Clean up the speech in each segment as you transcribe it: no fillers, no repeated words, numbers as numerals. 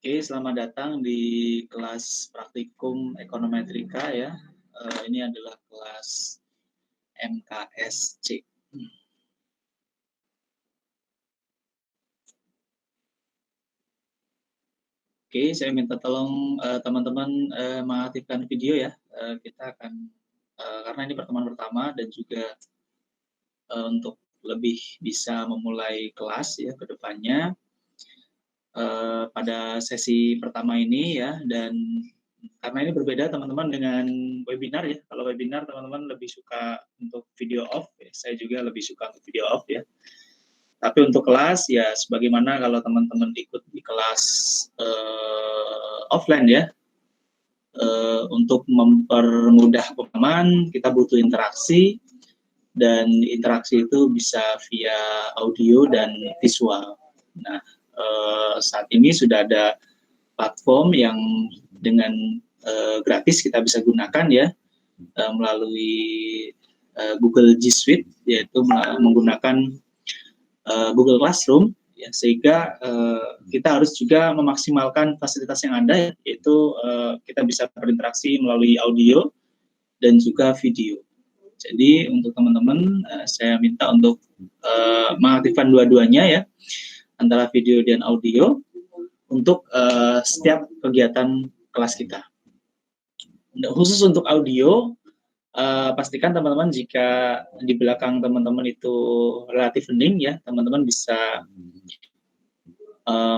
Oke, selamat datang di kelas praktikum ekonometrika ya. Ini adalah kelas MKSC. Oke, saya minta tolong teman-teman mengaktifkan video ya. Kita akan karena ini pertemuan pertama dan juga untuk lebih bisa memulai kelas ya ke depannya. Pada sesi pertama ini ya, dan karena ini berbeda teman-teman dengan webinar ya. Kalau webinar teman-teman lebih suka untuk video off, ya. Saya juga lebih suka untuk video off ya. Tapi untuk kelas ya sebagaimana kalau teman-teman ikut di kelas offline ya, untuk mempermudah pemahaman kita butuh interaksi, dan interaksi itu bisa via audio dan visual. Nah, saat ini sudah ada platform yang dengan gratis kita bisa gunakan ya, melalui Google G Suite, yaitu menggunakan Google Classroom ya, sehingga kita harus juga memaksimalkan fasilitas yang ada, yaitu kita bisa berinteraksi melalui audio dan juga video. Jadi untuk teman-teman saya minta untuk mengaktifkan dua-duanya ya, antara video dan audio untuk setiap kegiatan kelas kita. Khusus untuk audio, pastikan teman-teman jika di belakang teman-teman itu relatif hening ya, teman-teman bisa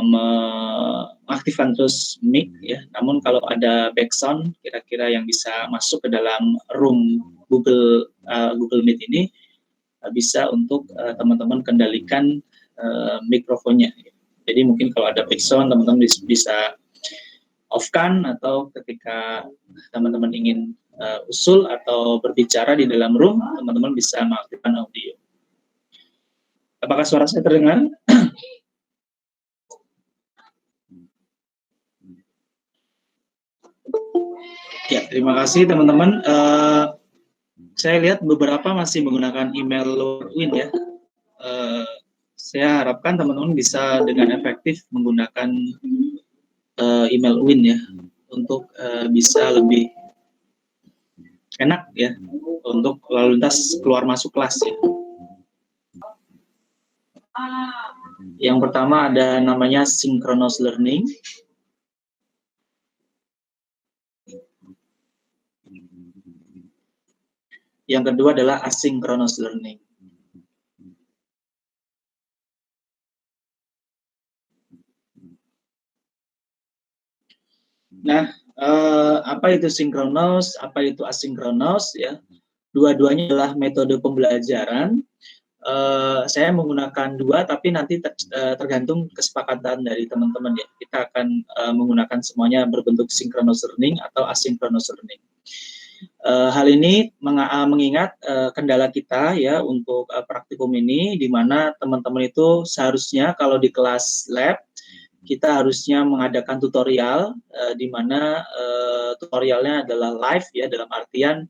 mengaktifkan terus mic ya. Namun kalau ada background kira-kira yang bisa masuk ke dalam room Google Meet ini, bisa untuk teman-teman kendalikan mikrofonnya. Jadi mungkin kalau ada background teman-teman bisa off-kan, atau ketika teman-teman ingin usul atau berbicara di dalam room, teman-teman bisa mengaktifkan audio. Apakah suara saya terdengar? Ya, terima kasih teman-teman. Saya lihat beberapa masih menggunakan email login ya. Saya harapkan teman-teman bisa dengan efektif menggunakan email win ya, untuk bisa lebih enak ya untuk lalu lintas keluar masuk kelas ya. Yang pertama ada namanya synchronous learning. Yang kedua adalah asynchronous learning. Nah, apa itu synchronous, apa itu asynchronous ya? Dua-duanya adalah metode pembelajaran. Saya menggunakan dua, tapi nanti tergantung kesepakatan dari teman-teman ya. Kita akan menggunakan semuanya berbentuk synchronous learning atau asynchronous learning. Hal ini mengingat kendala kita ya untuk praktikum ini, di mana teman-teman itu seharusnya kalau di kelas lab kita harusnya mengadakan tutorial, di mana tutorialnya adalah live ya, dalam artian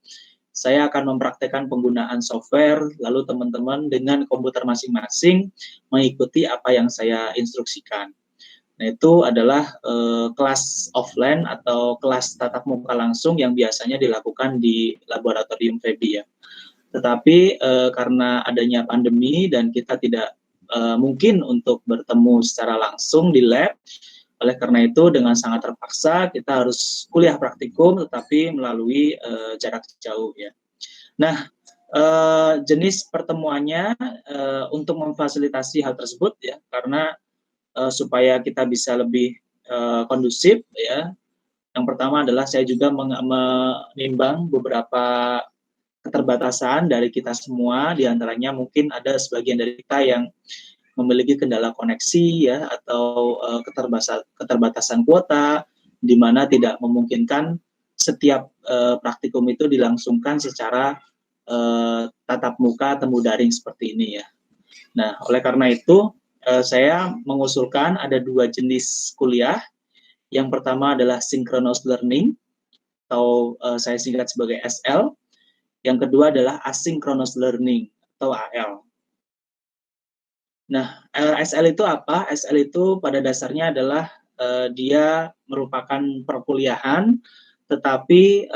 saya akan mempraktekkan penggunaan software, lalu teman-teman dengan komputer masing-masing mengikuti apa yang saya instruksikan. Nah, itu adalah kelas offline atau kelas tatap muka langsung yang biasanya dilakukan di laboratorium FEBI ya. Tetapi karena adanya pandemi dan kita tidak mungkin untuk bertemu secara langsung di lab, oleh karena itu dengan sangat terpaksa kita harus kuliah praktikum tetapi melalui jarak jauh ya. Nah, jenis pertemuannya untuk memfasilitasi hal tersebut ya, karena supaya kita bisa lebih kondusif ya. Yang pertama adalah saya juga menimbang beberapa keterbatasan dari kita semua, diantaranya mungkin ada sebagian dari kita yang memiliki kendala koneksi ya, atau keterbatasan kuota, di mana tidak memungkinkan setiap praktikum itu dilangsungkan secara tatap muka temu daring seperti ini ya. Nah, oleh karena itu saya mengusulkan ada dua jenis kuliah. Yang pertama adalah synchronous learning atau saya singkat sebagai SL. Yang kedua adalah asynchronous learning atau AL. Nah, SL itu apa? SL itu pada dasarnya adalah dia merupakan perkuliahan, tetapi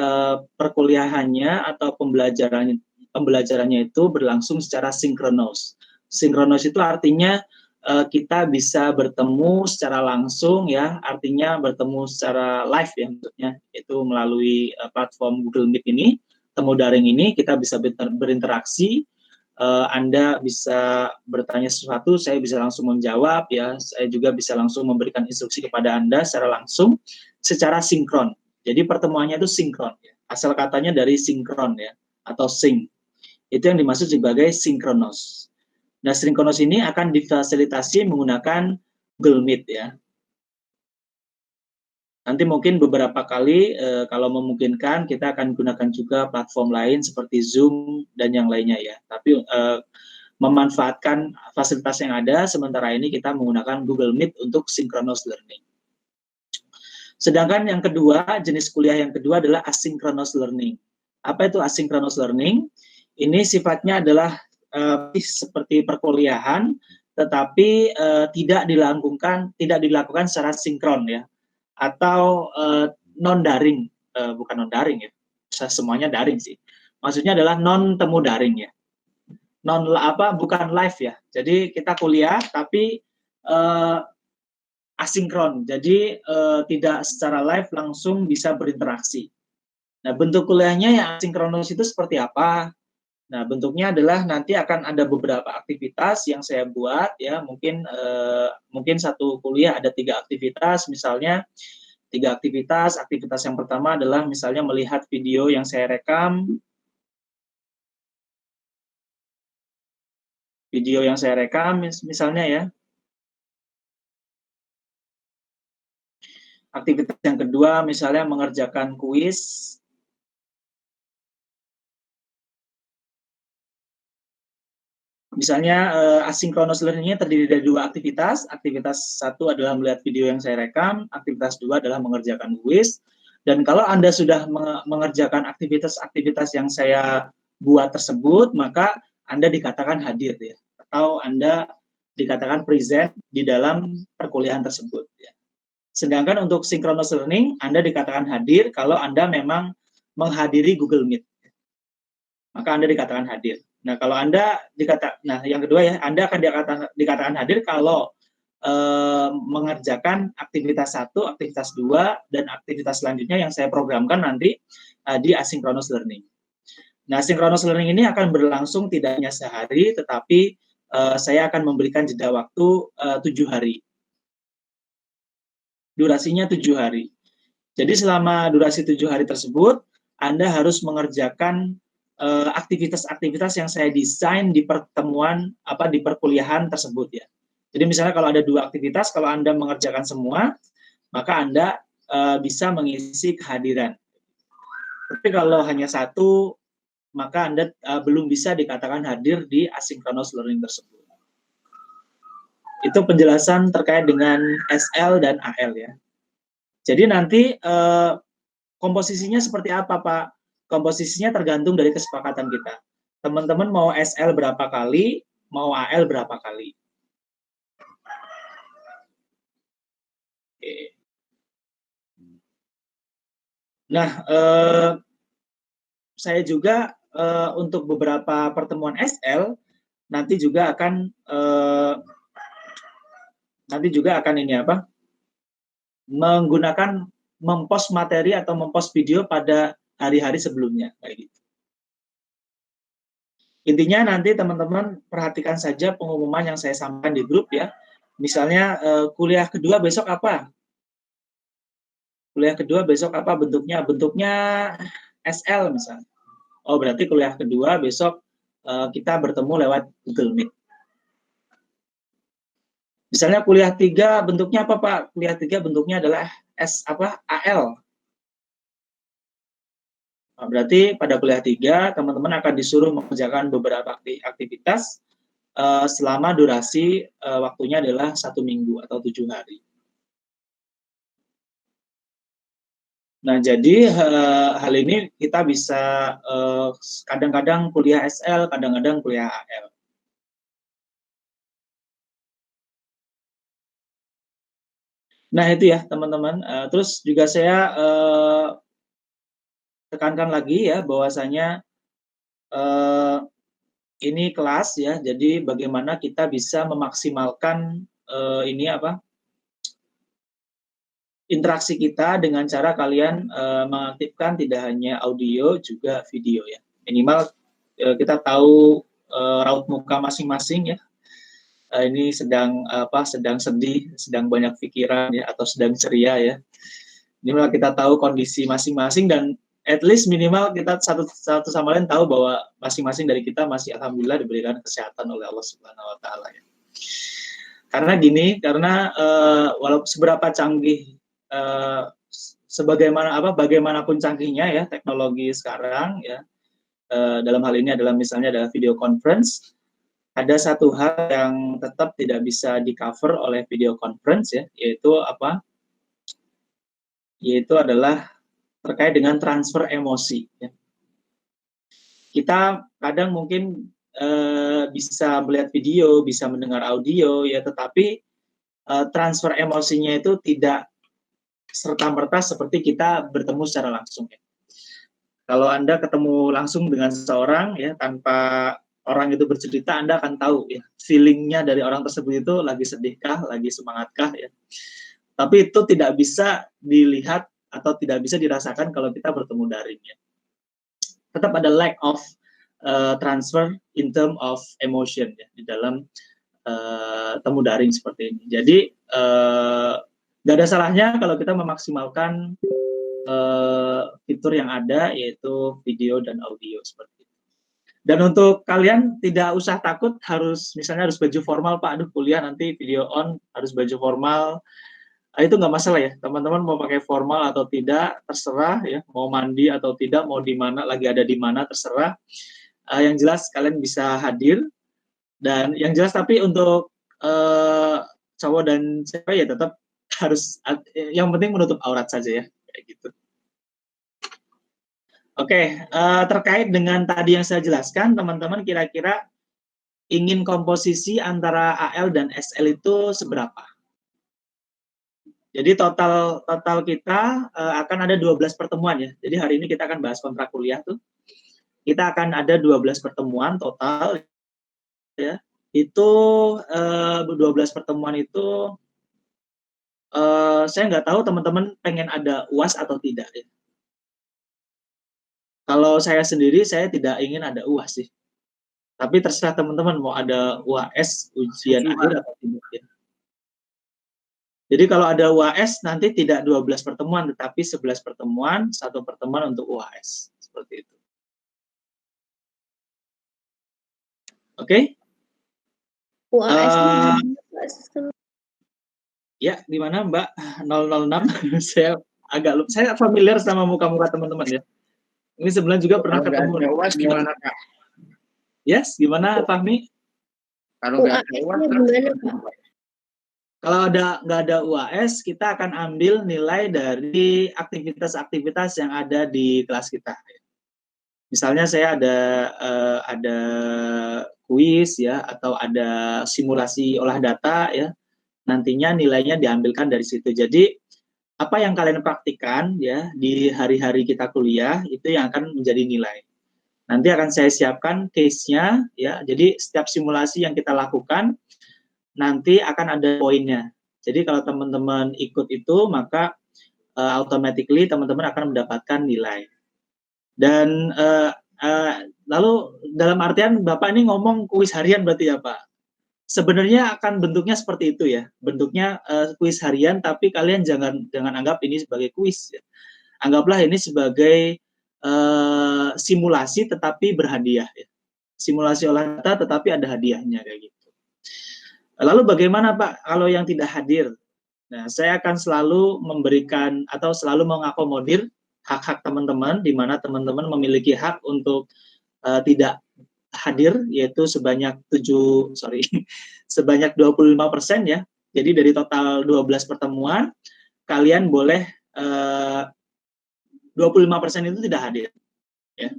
perkuliahannya atau pembelajarannya itu berlangsung secara sinkronos. Sinkronos itu artinya kita bisa bertemu secara langsung ya, artinya bertemu secara live ya maksudnya, itu melalui platform Google Meet ini, temu daring ini kita bisa berinteraksi. Anda bisa bertanya sesuatu, saya bisa langsung menjawab ya, saya juga bisa langsung memberikan instruksi kepada Anda secara langsung, secara sinkron. Jadi pertemuannya itu sinkron, ya. Asal katanya dari sinkron ya, atau sync. Itu yang dimaksud sebagai sinkronos. Nah, sinkronos ini akan difasilitasi menggunakan Google Meet ya. Nanti mungkin beberapa kali kalau memungkinkan kita akan gunakan juga platform lain seperti Zoom dan yang lainnya ya. Tapi memanfaatkan fasilitas yang ada, sementara ini kita menggunakan Google Meet untuk synchronous learning. Sedangkan yang kedua, jenis kuliah yang kedua adalah asynchronous learning. Apa itu asynchronous learning? Ini sifatnya adalah seperti perkuliahan, tetapi tidak dilakukan secara sinkron ya, atau non daring, bukan non daring ya, semuanya daring sih. Maksudnya adalah non temu daring ya, bukan live ya. Jadi kita kuliah tapi asinkron, jadi tidak secara live langsung bisa berinteraksi. Nah, bentuk kuliahnya yang asinkronus itu seperti apa? Nah, bentuknya adalah nanti akan ada beberapa aktivitas yang saya buat ya, mungkin satu kuliah ada 3 aktivitas, misalnya 3 aktivitas. Aktivitas yang pertama adalah misalnya melihat video yang saya rekam, misalnya ya. Aktivitas yang kedua misalnya mengerjakan kuis. Misalnya asynchronous learning-nya terdiri dari 2 aktivitas. Aktivitas 1 adalah melihat video yang saya rekam, aktivitas 2 adalah mengerjakan kuis. Dan kalau Anda sudah mengerjakan aktivitas-aktivitas yang saya buat tersebut, maka Anda dikatakan hadir ya, atau Anda dikatakan present di dalam perkuliahan tersebut ya. Sedangkan untuk synchronous learning, Anda dikatakan hadir kalau Anda memang menghadiri Google Meet, maka Anda dikatakan hadir. Nah, kalau Anda yang kedua ya, Anda akan dikatakan hadir kalau mengerjakan aktivitas 1, aktivitas 2, dan aktivitas selanjutnya yang saya programkan nanti di asynchronous learning. Nah, asynchronous learning ini akan berlangsung tidak hanya sehari, tetapi saya akan memberikan jeda waktu 7 hari. Durasinya 7 hari. Jadi selama durasi 7 hari tersebut, Anda harus mengerjakan aktivitas-aktivitas yang saya desain di di perkuliahan tersebut ya. Jadi misalnya kalau ada 2 aktivitas, kalau Anda mengerjakan semua, maka Anda bisa mengisi kehadiran. Tapi kalau hanya 1, maka Anda belum bisa dikatakan hadir di asynchronous learning tersebut. Itu penjelasan terkait dengan SL dan AL ya. Jadi nanti komposisinya seperti apa, Pak? Komposisinya tergantung dari kesepakatan kita. Teman-teman mau SL berapa kali, mau AL berapa kali. Oke. Nah, saya juga untuk beberapa pertemuan SL nanti juga akan menggunakan mempost materi atau mempost video pada hari-hari sebelumnya kayak gitu. Intinya nanti teman-teman perhatikan saja pengumuman yang saya sampaikan di grup ya. Misalnya kuliah kedua besok apa? Kuliah kedua besok apa bentuknya? Bentuknya SL misalnya. Oh, berarti kuliah kedua besok kita bertemu lewat Google Meet. Misalnya kuliah 3 bentuknya apa, Pak? Kuliah 3 bentuknya adalah AL. Nah, berarti pada kuliah 3 teman-teman akan disuruh mengerjakan beberapa aktivitas selama durasi waktunya adalah 1 minggu atau 7 hari. Nah, jadi hal ini kita bisa kadang-kadang kuliah SL, kadang-kadang kuliah AL. Nah itu ya teman-teman, terus juga saya, tekankan lagi ya bahwasanya, eee, ini kelas ya, jadi bagaimana kita bisa memaksimalkan, ini apa, interaksi kita dengan cara kalian, mengaktifkan tidak hanya audio juga video ya. Minimal, kita tahu, raut muka masing-masing ya, ini sedang apa, sedang sedih, sedang banyak pikiran ya, atau sedang ceria ya. Minimal kita tahu kondisi masing-masing dan at least minimal kita satu satu sama lain tahu bahwa masing-masing dari kita masih alhamdulillah diberikan kesehatan oleh Allah Subhanahu wa taala ya. Karena gini, karena, walaupun seberapa canggih, sebagaimana apa, bagaimanapun canggihnya ya teknologi sekarang ya, dalam hal ini adalah misalnya adalah video conference, ada satu hal yang tetap tidak bisa di-cover oleh video conference ya, yaitu apa, yaitu adalah terkait dengan transfer emosi ya. Kita kadang mungkin, bisa melihat video, bisa mendengar audio ya, tetapi, transfer emosinya itu tidak serta-merta seperti kita bertemu secara langsung ya. Kalau Anda ketemu langsung dengan seseorang ya, tanpa orang itu bercerita, Anda akan tahu ya, feeling-nya dari orang tersebut itu lagi sedihkah, lagi semangatkah ya. Tapi itu tidak bisa dilihat atau tidak bisa dirasakan kalau kita bertemu daring ya. Tetap ada lack of, transfer in term of emotion ya, di dalam, temu daring seperti ini. Jadi, nggak ada salahnya kalau kita memaksimalkan, fitur yang ada, yaitu video dan audio seperti itu. Dan untuk kalian tidak usah takut harus misalnya harus baju formal, Pak, aduh kuliah nanti video on harus baju formal, itu nggak masalah ya, teman-teman mau pakai formal atau tidak, terserah ya, mau mandi atau tidak, mau di mana, lagi ada di mana, terserah. Yang jelas kalian bisa hadir, dan yang jelas tapi untuk, cowok dan cewek ya tetap harus yang penting menutup aurat saja ya, kayak gitu. Oke, terkait dengan tadi yang saya jelaskan, teman-teman kira-kira ingin komposisi antara AL dan SL itu seberapa? Jadi total total kita, akan ada 12 pertemuan ya. Jadi hari ini kita akan bahas kontrak kuliah tuh. Kita akan ada 12 pertemuan total ya. Itu, 12 pertemuan itu, saya nggak tahu teman-teman pengen ada UAS atau tidak ya. Kalau saya sendiri, saya tidak ingin ada UAS sih. Tapi terserah teman-teman mau ada UAS, ujian akhir atau tidak ya. Jadi kalau ada UAS nanti tidak 12 pertemuan, tetapi 11 pertemuan, 1 pertemuan untuk UAS, seperti itu. Oke? UAS Ya, di mana Mbak 006? Saya agak lupa, saya familiar sama muka-muka teman-teman ya. Ini sebenarnya juga pernah ketemu. Kalau UAS gimana, Kak? Yes, gimana Fahmi? Kalau nggak ada UAS, gimana, Pak? Kalau nggak ada UAS, kita akan ambil nilai dari aktivitas-aktivitas yang ada di kelas kita. Misalnya saya ada kuis ya, atau ada simulasi olah data ya, nantinya nilainya diambilkan dari situ. Jadi apa yang kalian praktikan ya di hari-hari kita kuliah itu yang akan menjadi nilai. Nanti akan saya siapkan case-nya ya. Jadi setiap simulasi yang kita lakukan nanti akan ada poinnya. Jadi kalau teman-teman ikut itu maka automatically teman-teman akan mendapatkan nilai. Dan lalu dalam artian Bapak ini ngomong kuis harian berarti ya Pak? Sebenarnya akan bentuknya seperti itu ya. Bentuknya kuis harian, tapi kalian jangan anggap ini sebagai kuis ya. Anggaplah ini sebagai simulasi tetapi berhadiah ya. Simulasi olah data tetapi ada hadiahnya kayak gitu. Lalu bagaimana Pak kalau yang tidak hadir? Nah, saya akan selalu memberikan atau selalu mengakomodir hak-hak teman-teman, di mana teman-teman memiliki hak untuk tidak hadir, yaitu sebanyak sebanyak 25% ya. Jadi dari total 12 pertemuan, kalian boleh 25% itu tidak hadir. Ya.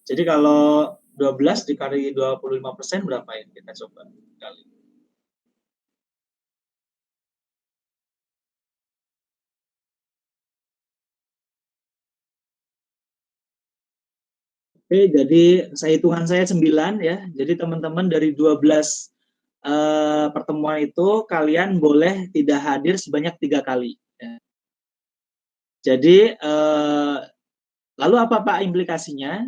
Jadi kalau 12 dikali 25% berapa ya? Kita coba kali. Oke, jadi hitungan saya 9 ya. Jadi teman-teman dari 12 pertemuan itu kalian boleh tidak hadir sebanyak 3 kali. Ya. Jadi lalu apa Pak implikasinya?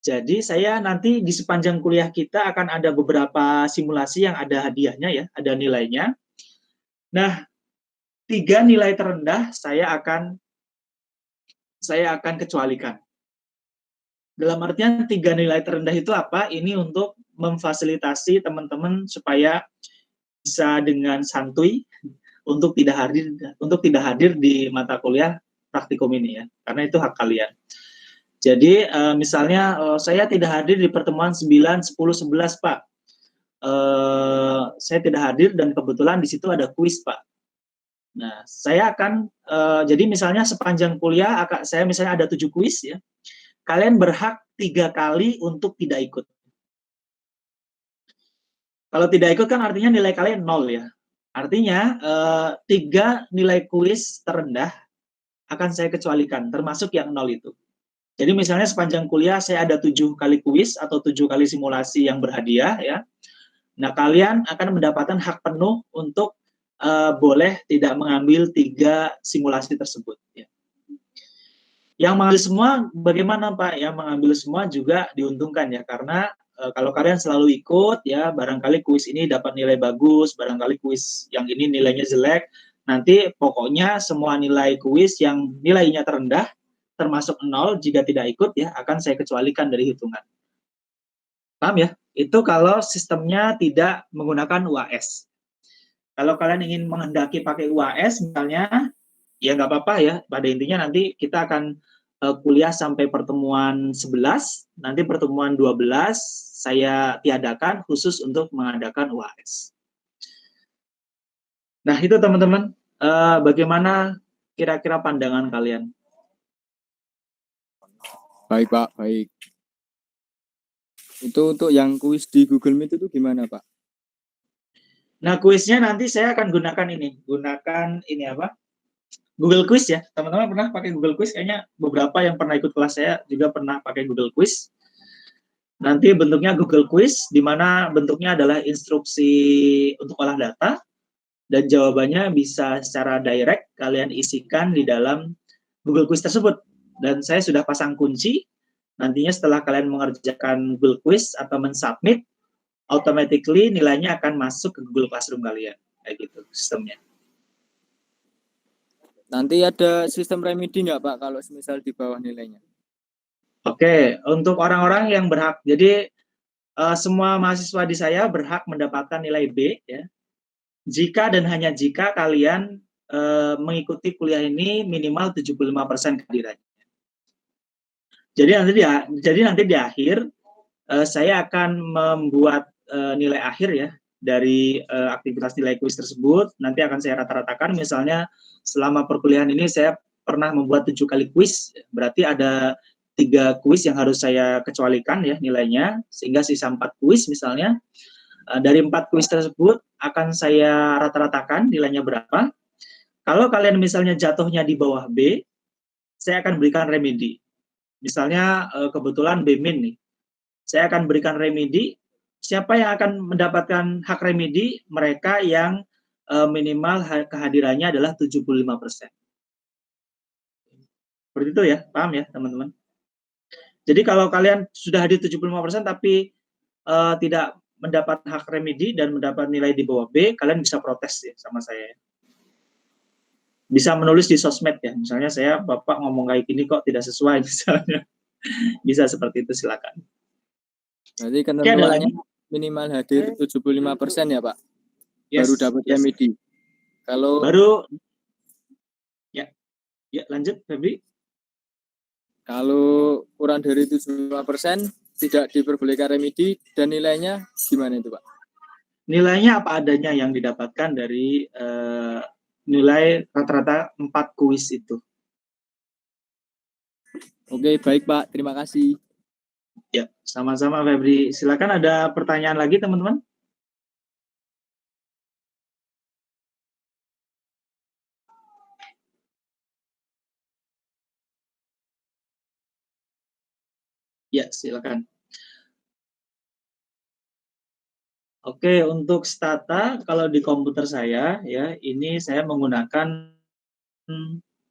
Jadi saya nanti di sepanjang kuliah kita akan ada beberapa simulasi yang ada hadiahnya ya, ada nilainya. Nah, 3 nilai terendah saya akan kecualikan. Dalam artian 3 nilai terendah itu apa? Ini untuk memfasilitasi teman-teman supaya bisa dengan santuy untuk tidak hadir di mata kuliah praktikum ini ya, karena itu hak kalian. Jadi misalnya saya tidak hadir di pertemuan 9, 10, 11 Pak. Saya tidak hadir dan kebetulan di situ ada kuis Pak. Nah, saya akan jadi misalnya sepanjang kuliah saya misalnya ada 7 kuis ya. Kalian berhak 3 kali untuk tidak ikut. Kalau tidak ikut kan artinya nilai kalian 0 ya. Artinya 3 nilai kuis terendah akan saya kecualikan, termasuk yang 0 itu. Jadi misalnya sepanjang kuliah saya ada 7 kali kuis atau 7 kali simulasi yang berhadiah ya. Nah, kalian akan mendapatkan hak penuh untuk boleh tidak mengambil 3 simulasi tersebut ya. Yang mengambil semua bagaimana Pak? Yang mengambil semua juga diuntungkan ya, karena kalau kalian selalu ikut ya, barangkali kuis ini dapat nilai bagus, barangkali kuis yang ini nilainya jelek, nanti pokoknya semua nilai kuis yang nilainya terendah, termasuk 0 jika tidak ikut ya, akan saya kecualikan dari hitungan. Paham ya? Itu kalau sistemnya tidak menggunakan UAS. Kalau kalian ingin menghendaki pakai UAS misalnya, ya nggak apa-apa ya, pada intinya nanti kita akan kuliah sampai pertemuan 11, nanti pertemuan 12 saya tiadakan khusus untuk mengadakan UAS. Nah itu teman-teman, bagaimana kira-kira pandangan kalian? Baik Pak, baik. Itu untuk yang kuis di Google Meet itu gimana Pak? Nah kuisnya nanti saya akan gunakan ini apa? Google Quiz ya, teman-teman pernah pakai Google Quiz? Kayaknya beberapa yang pernah ikut kelas saya juga pernah pakai Google Quiz. Nanti bentuknya Google Quiz, di mana bentuknya adalah instruksi untuk olah data, dan jawabannya bisa secara direct kalian isikan di dalam Google Quiz tersebut. Dan saya sudah pasang kunci, nantinya setelah kalian mengerjakan Google Quiz atau mensubmit, automatically nilainya akan masuk ke Google Classroom kalian. Kayak gitu sistemnya. Nanti ada sistem remedi nggak Pak kalau misal di bawah nilainya? Oke, untuk orang-orang yang berhak, jadi semua mahasiswa di saya berhak mendapatkan nilai B ya. Jika dan hanya jika kalian mengikuti kuliah ini minimal 75% kehadirannya. Jadi nanti di akhir saya akan membuat nilai akhir ya dari aktivitas nilai kuis tersebut. Nanti akan saya rata-ratakan. Misalnya selama perkuliahan ini saya pernah membuat 7 kali kuis, berarti ada 3 kuis yang harus saya kecualikan ya nilainya, sehingga sisa 4 kuis misalnya. Dari 4 kuis tersebut akan saya rata-ratakan nilainya berapa. Kalau kalian misalnya jatuhnya di bawah B, saya akan berikan remedi. Misalnya kebetulan B- nih, saya akan berikan remedi. Siapa yang akan mendapatkan hak remedi? Mereka yang minimal kehadirannya adalah 75%. Seperti itu ya, paham ya teman-teman? Jadi kalau kalian sudah hadir 75% tapi tidak mendapat hak remedi dan mendapat nilai di bawah B, kalian bisa protes ya sama saya. Bisa menulis di sosmed ya, misalnya Bapak ngomong kayak gini kok tidak sesuai misalnya. Bisa seperti itu, silakan. Berarti Oke, ada lagi? ketentuannya minimal hadir 75% ya Pak? Yes, Baru dapat remedi. Kalau baru ya lanjut Febri. Kalau kurang dari 75% tidak diperbolehkan remedi dan nilainya gimana itu Pak? Nilainya apa adanya yang didapatkan dari nilai rata-rata 4 kuis itu. Oke, baik Pak. Terima kasih. Ya, sama-sama Febri. Silakan ada pertanyaan lagi teman-teman. Ya, silakan. Oke, untuk Stata kalau di komputer saya ya, ini saya menggunakan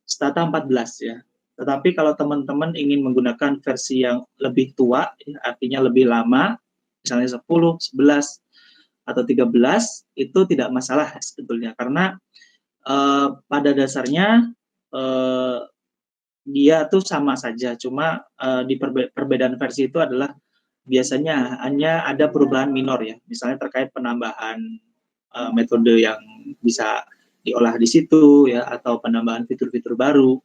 Stata 14 ya. Tetapi kalau teman-teman ingin menggunakan versi yang lebih tua, ya, artinya lebih lama, misalnya 10, 11, atau 13, itu tidak masalah sebetulnya. Karena pada dasarnya dia tuh sama saja, cuma di perbedaan versi itu adalah biasanya hanya ada perubahan minor ya, misalnya terkait penambahan metode yang bisa diolah di situ ya, atau penambahan fitur-fitur baru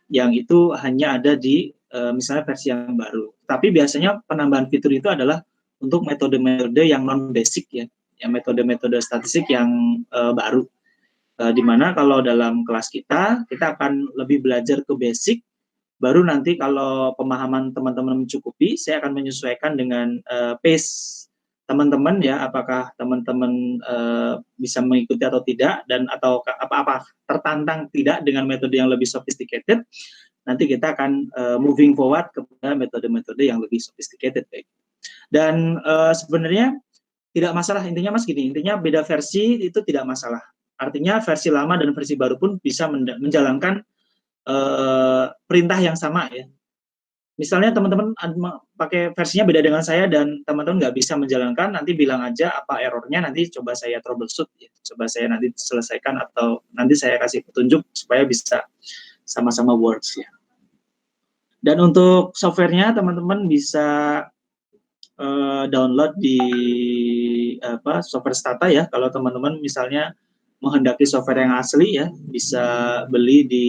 yang itu hanya ada di misalnya versi yang baru. Tapi biasanya penambahan fitur itu adalah untuk metode-metode yang non basic ya, yang metode-metode statistik yang baru. Di mana kalau dalam kelas kita akan lebih belajar ke basic, baru nanti kalau pemahaman teman-teman mencukupi, saya akan menyesuaikan dengan pace teman-teman ya, apakah teman-teman bisa mengikuti atau tidak, dan atau apa tertantang tidak dengan metode yang lebih sophisticated, nanti kita akan moving forward kepada metode-metode yang lebih sophisticated. Dan sebenarnya tidak masalah, intinya Mas gini, intinya beda versi itu tidak masalah. Artinya versi lama dan versi baru pun bisa menjalankan perintah yang sama ya. Misalnya teman-teman pakai versinya beda dengan saya dan teman-teman nggak bisa menjalankan, nanti bilang aja apa errornya, nanti coba saya troubleshoot ya. Coba saya nanti selesaikan atau nanti saya kasih petunjuk supaya bisa sama-sama works ya. Dan untuk softwarenya teman-teman bisa download di software Stata ya. Kalau teman-teman misalnya menghendaki software yang asli ya, bisa beli di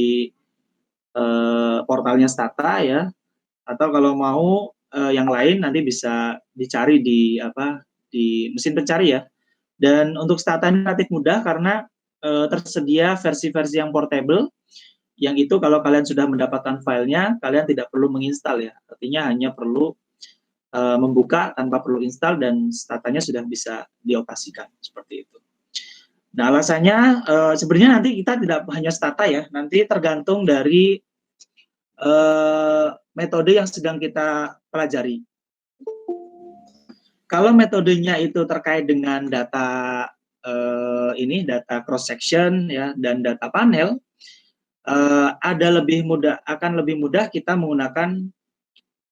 portalnya Stata ya, atau kalau mau yang lain nanti bisa dicari di di mesin pencari ya. Dan untuk Stata ini relatif mudah karena tersedia versi-versi yang portable, yang itu kalau kalian sudah mendapatkan filenya, kalian tidak perlu menginstal ya. Artinya hanya perlu membuka tanpa perlu install dan Statanya sudah bisa dioperasikan seperti itu. Nah, alasannya sebenarnya nanti kita tidak hanya Stata ya, nanti tergantung dari metode yang sedang kita pelajari. Kalau metodenya itu terkait dengan data data cross section ya dan data panel, akan lebih mudah kita menggunakan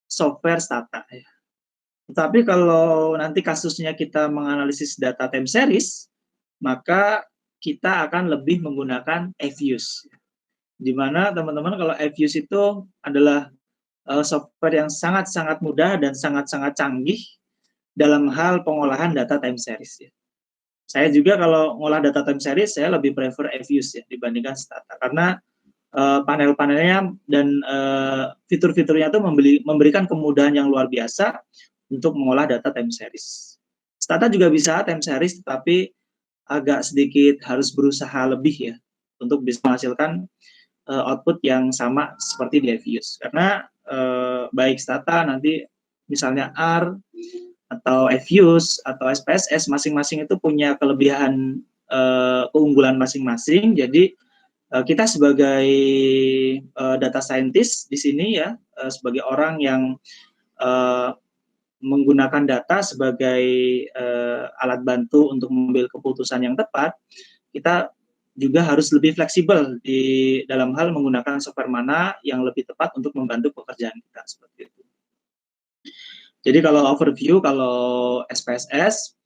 software Stata ya. Tetapi kalau nanti kasusnya kita menganalisis data time series, maka kita akan lebih menggunakan Fuse. Di mana teman-teman kalau Fuse itu adalah software yang sangat-sangat mudah dan sangat-sangat canggih dalam hal pengolahan data time series ya. Saya juga kalau ngolah data time series, saya lebih prefer Fuse ya dibandingkan Stata. Karena panel-panelnya dan fitur-fiturnya itu memberikan kemudahan yang luar biasa untuk mengolah data time series. Stata juga bisa time series, tetapi agak sedikit harus berusaha lebih ya untuk bisa menghasilkan output yang sama seperti di Fuse. Karena baik Stata nanti misalnya R atau Fuse atau SPSS masing-masing itu punya kelebihan keunggulan masing-masing. Jadi kita sebagai data scientist di sini ya, sebagai orang yang menggunakan data sebagai alat bantu untuk mengambil keputusan yang tepat, kita juga harus lebih fleksibel di dalam hal menggunakan software mana yang lebih tepat untuk membantu pekerjaan kita seperti itu. Jadi kalau overview, kalau SPSS,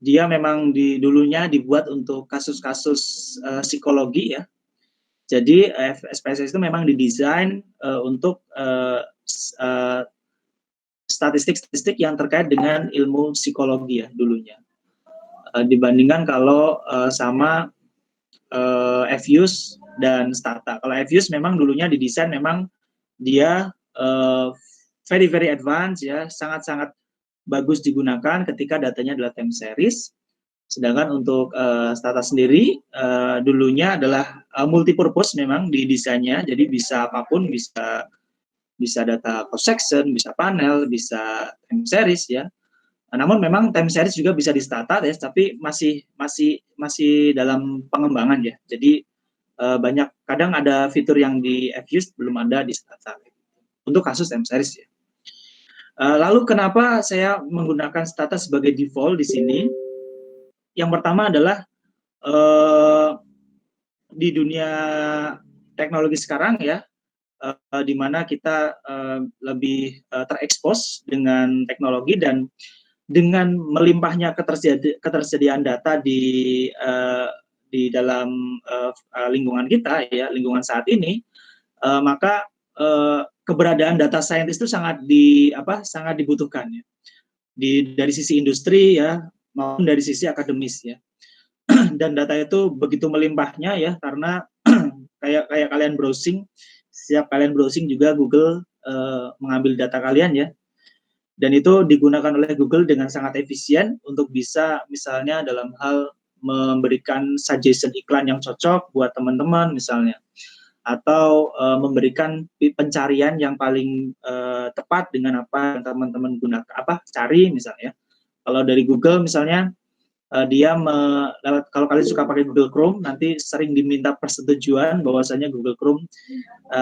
dia memang dulunya dibuat untuk kasus-kasus psikologi ya. Jadi SPSS itu memang didesain untuk statistik-statistik yang terkait dengan ilmu psikologi ya dulunya. Dibandingkan kalau sama Fuse dan Stata. Kalau Fuse memang dulunya didesain memang dia very very advanced ya, sangat-sangat bagus digunakan ketika datanya adalah time series. Sedangkan untuk Stata sendiri dulunya adalah multipurpose memang di desainnya, jadi bisa apapun, bisa data cross section, bisa panel, bisa time series ya. Namun memang time series juga bisa di Stata ya, tapi masih dalam pengembangan ya. Jadi banyak kadang ada fitur yang di Fuse belum ada di Stata untuk kasus time series ya. Lalu kenapa saya menggunakan Stata sebagai default di sini? Yang pertama adalah di dunia teknologi sekarang ya, di mana kita lebih terekspos dengan teknologi dan dengan melimpahnya ketersediaan data di dalam lingkungan kita ya, lingkungan saat ini, maka keberadaan data scientist itu sangat dibutuhkan ya. Dari sisi industri ya maupun dari sisi akademis ya. Dan data itu begitu melimpahnya ya, karena kayak kalian browsing, setiap kalian browsing juga Google mengambil data kalian ya, dan itu digunakan oleh Google dengan sangat efisien untuk bisa misalnya dalam hal memberikan suggestion iklan yang cocok buat teman-teman misalnya, atau memberikan pencarian yang paling tepat dengan apa yang teman-teman cari misalnya. Kalau dari Google misalnya, dia kalau kalian suka pakai Google Chrome, nanti sering diminta persetujuan bahwasanya Google Chrome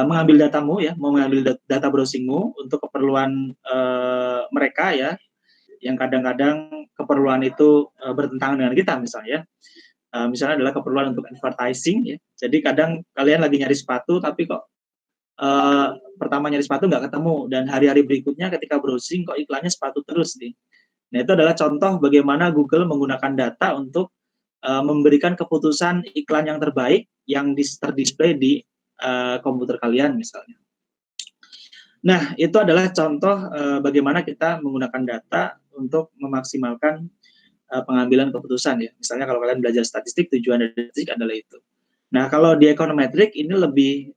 mengambil datamu ya, mau mengambil data browsingmu untuk keperluan mereka ya, yang kadang-kadang keperluan itu bertentangan dengan kita misalnya. Misalnya adalah keperluan untuk advertising ya. Jadi kadang kalian lagi nyari sepatu tapi kok pertama nyari sepatu nggak ketemu, dan hari-hari berikutnya ketika browsing kok iklannya sepatu terus nih. Nah, itu adalah contoh bagaimana Google menggunakan data untuk memberikan keputusan iklan yang terbaik yang terdisplay di komputer kalian misalnya. Nah, itu adalah contoh bagaimana kita menggunakan data untuk memaksimalkan pengambilan keputusan ya. Misalnya kalau kalian belajar statistik, tujuan dari statistik adalah itu. Nah, kalau di econometric ini lebih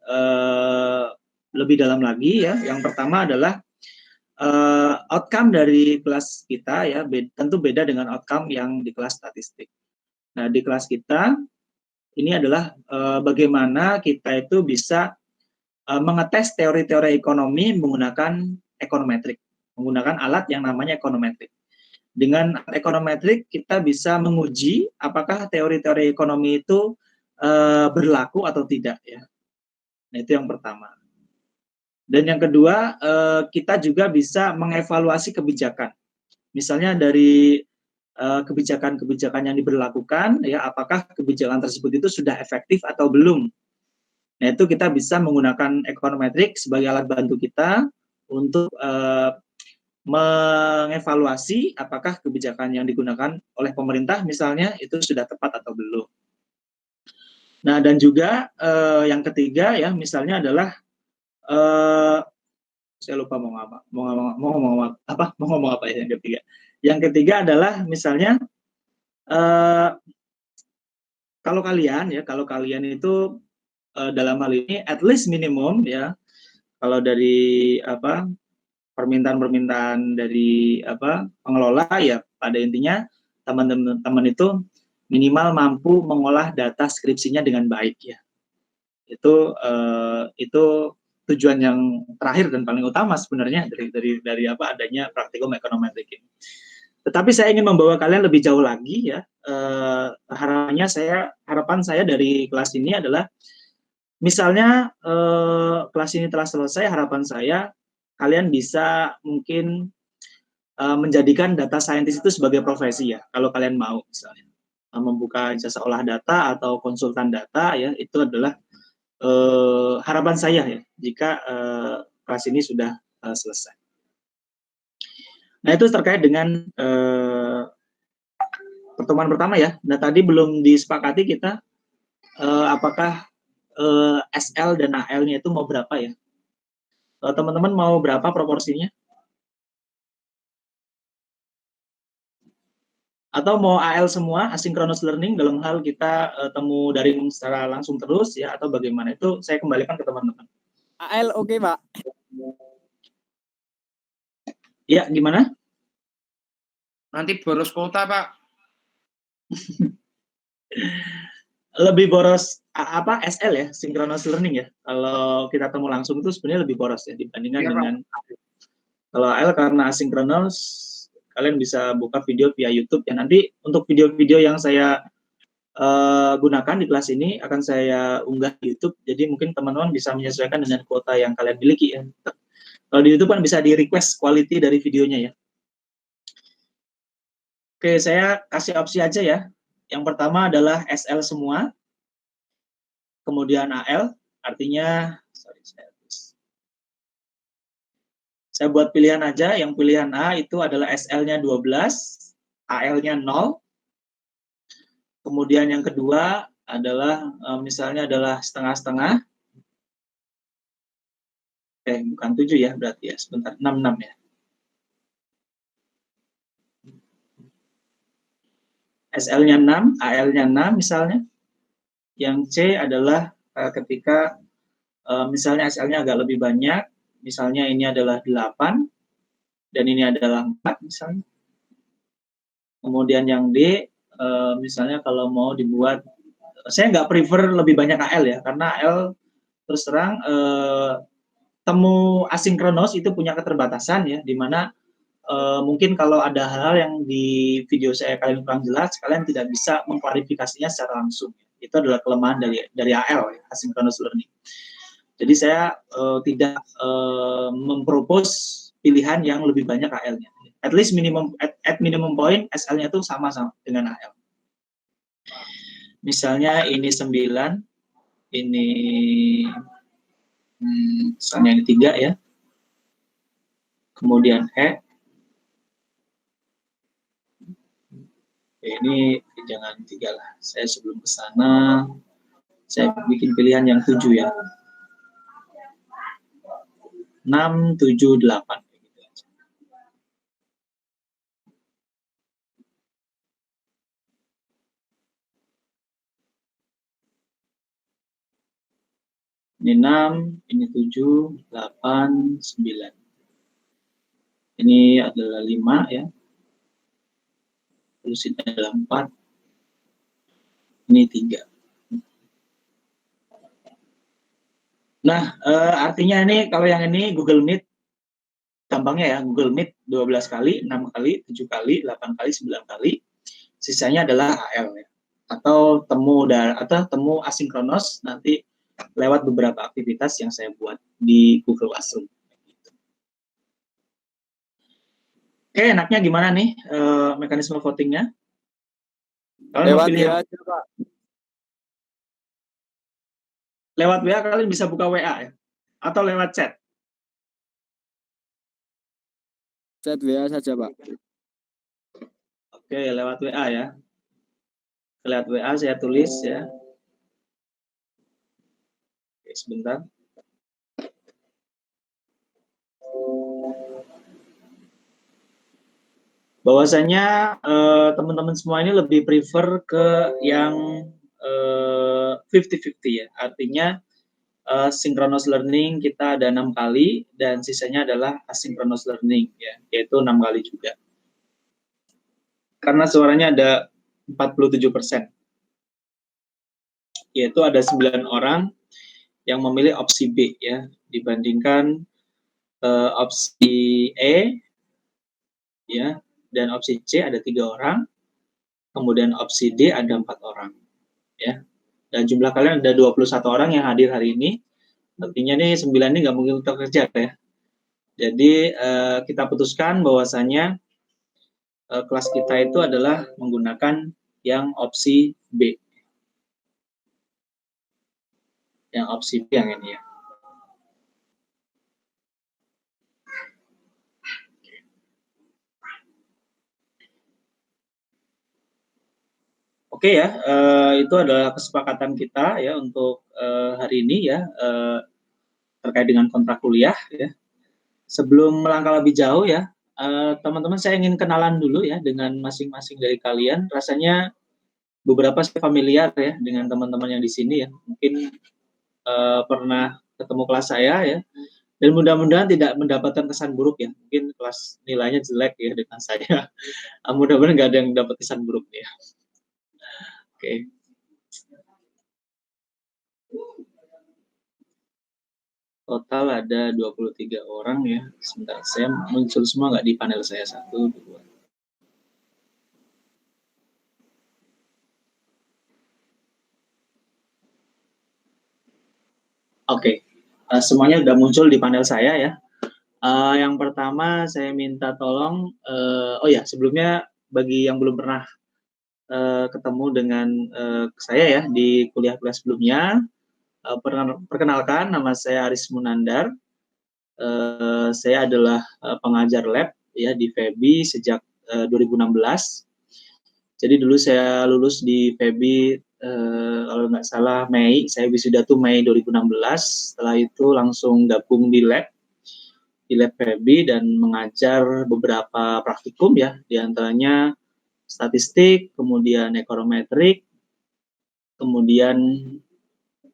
dalam lagi ya. Yang pertama adalah outcome dari kelas kita ya, tentu beda dengan outcome yang di kelas statistik. Nah, di kelas kita ini adalah bagaimana kita itu bisa mengetes teori-teori ekonomi menggunakan econometric, menggunakan alat yang namanya econometric. Dengan econometric kita bisa menguji apakah teori-teori ekonomi itu berlaku atau tidak ya. Nah, itu yang pertama. Dan yang kedua, kita juga bisa mengevaluasi kebijakan. Misalnya dari kebijakan-kebijakan yang diberlakukan ya, apakah kebijakan tersebut itu sudah efektif atau belum. Nah, itu kita bisa menggunakan econometric sebagai alat bantu kita untuk mengevaluasi apakah kebijakan yang digunakan oleh pemerintah misalnya itu sudah tepat atau belum. Nah, dan juga yang ketiga ya, misalnya adalah saya lupa mau ngomong apa ya yang ketiga. Yang ketiga adalah misalnya kalau kalian itu dalam hal ini at least minimum ya, kalau dari permintaan dari pengelola ya, pada intinya teman-teman itu minimal mampu mengolah data skripsinya dengan baik ya. Itu tujuan yang terakhir dan paling utama sebenarnya dari adanya praktikum econometric ini. Tetapi saya ingin membawa kalian lebih jauh lagi ya. Harapan saya dari kelas ini adalah misalnya kelas ini telah selesai, harapan saya kalian bisa mungkin menjadikan data scientist itu sebagai profesi ya, kalau kalian mau misalnya membuka jasa olah data atau konsultan data ya, itu adalah harapan saya ya jika kelas ini sudah selesai. Nah, itu terkait dengan pertemuan pertama ya. Nah, tadi belum disepakati kita apakah SL dan AL-nya itu mau berapa ya. Teman-teman mau berapa proporsinya? Atau mau AL semua, asynchronous learning, dalam hal kita temu daring secara langsung terus ya, atau bagaimana? Itu saya kembalikan ke teman-teman. AL oke, Pak. Ya, gimana? Nanti boros kuota, Pak. Lebih boros SL ya, synchronous learning ya. Kalau kita temu langsung itu sebenarnya lebih boros ya dibandingkan dengan kalau AL, karena asynchronous kalian bisa buka video via YouTube ya. Nanti untuk video-video yang saya gunakan di kelas ini akan saya unggah di YouTube. Jadi mungkin teman-teman bisa menyesuaikan dengan kuota yang kalian miliki ya. Kalau di YouTube kan bisa di request quality dari videonya ya. Oke, saya kasih opsi aja ya. Yang pertama adalah SL semua, kemudian AL, artinya, saya buat pilihan aja, yang pilihan A itu adalah SL-nya 12, AL-nya 0, kemudian yang kedua adalah, misalnya adalah setengah-setengah, bukan 7 ya, berarti ya, sebentar, 66 ya. SL-nya 6, AL-nya 6 misalnya. Yang C adalah ketika misalnya SL-nya agak lebih banyak, misalnya ini adalah 8, dan ini adalah 4 misalnya. Kemudian yang D, misalnya kalau mau dibuat, saya nggak prefer lebih banyak AL ya, karena AL terus terang temu asinkronos itu punya keterbatasan ya, di mana mungkin kalau ada hal-hal yang di video saya kalian kurang jelas, kalian tidak bisa mengklarifikasinya secara langsung. Itu adalah kelemahan dari AL, ya, asynchronous learning. Jadi saya tidak mempropose pilihan yang lebih banyak AL-nya. At least at minimum point SL-nya itu sama dengan AL. Misalnya ini 9, ini misalnya ini 3 ya. Kemudian ini jangan 3 lah. Saya sebelum ke sana, saya bikin pilihan yang 7 ya. 6, 7, 8. Ini 6, ini 7, 8, 9. Ini adalah 5 ya. Terus ini adalah 4. Ini 3. Nah, artinya ini kalau yang ini Google Meet, gampangnya ya, Google Meet 12 kali, 6 kali, 7 kali, 8 kali, 9 kali. Sisanya adalah AL ya. Atau temu asinkronos nanti lewat beberapa aktivitas yang saya buat di Google Classroom. Oke, enaknya gimana nih mekanisme votingnya? Lewat WA aja, Pak. Lewat WA kalian bisa buka WA ya? Atau lewat chat? Chat WA saja, Pak. Oke, lewat WA ya. Lewat WA saya tulis ya. Oke, sebentar. Bahwasanya teman-teman semua ini lebih prefer ke yang 50-50 ya. Artinya synchronous learning kita ada 6 kali dan sisanya adalah asynchronous learning ya, yaitu 6 kali juga. Karena suaranya ada 47%. Yaitu ada 9 orang yang memilih opsi B ya, dibandingkan opsi E ya, dan opsi C ada 3 orang, kemudian opsi D ada 4 orang ya. Dan jumlah kalian ada 21 orang yang hadir hari ini. Artinya nih 9 ini nggak mungkin terkejar ya. Jadi kita putuskan bahwasanya kelas kita itu adalah menggunakan yang opsi B. Yang opsi B yang ini ya. Oke ya, itu adalah kesepakatan kita ya untuk hari ini ya, terkait dengan kontrak kuliah ya. Sebelum melangkah lebih jauh ya, teman-teman saya ingin kenalan dulu ya dengan masing-masing dari kalian. Rasanya beberapa saya familiar ya dengan teman-teman yang di sini ya. Mungkin pernah ketemu kelas saya ya. Dan mudah-mudahan tidak mendapatkan kesan buruk ya. Mungkin kelas nilainya jelek ya dengan saya. Mudah-mudahan nggak ada yang dapat kesan buruk ya. Oke. Total ada 23 orang ya. Sebentar, saya muncul semua nggak di panel saya? 1, 2. Oke. Semuanya sudah muncul di panel saya ya. Yang pertama saya minta tolong, oh ya sebelumnya bagi yang belum pernah ketemu dengan saya ya di kuliah-kuliah sebelumnya, perkenalkan nama saya Aris Munandar. Saya adalah pengajar lab ya di FEBI sejak 2016. Jadi dulu saya lulus di FEBI kalau nggak salah Mei, saya wisuda tuh Mei 2016. Setelah itu langsung gabung di lab FEBI dan mengajar beberapa praktikum ya, diantaranya statistik, kemudian ekonometrik, kemudian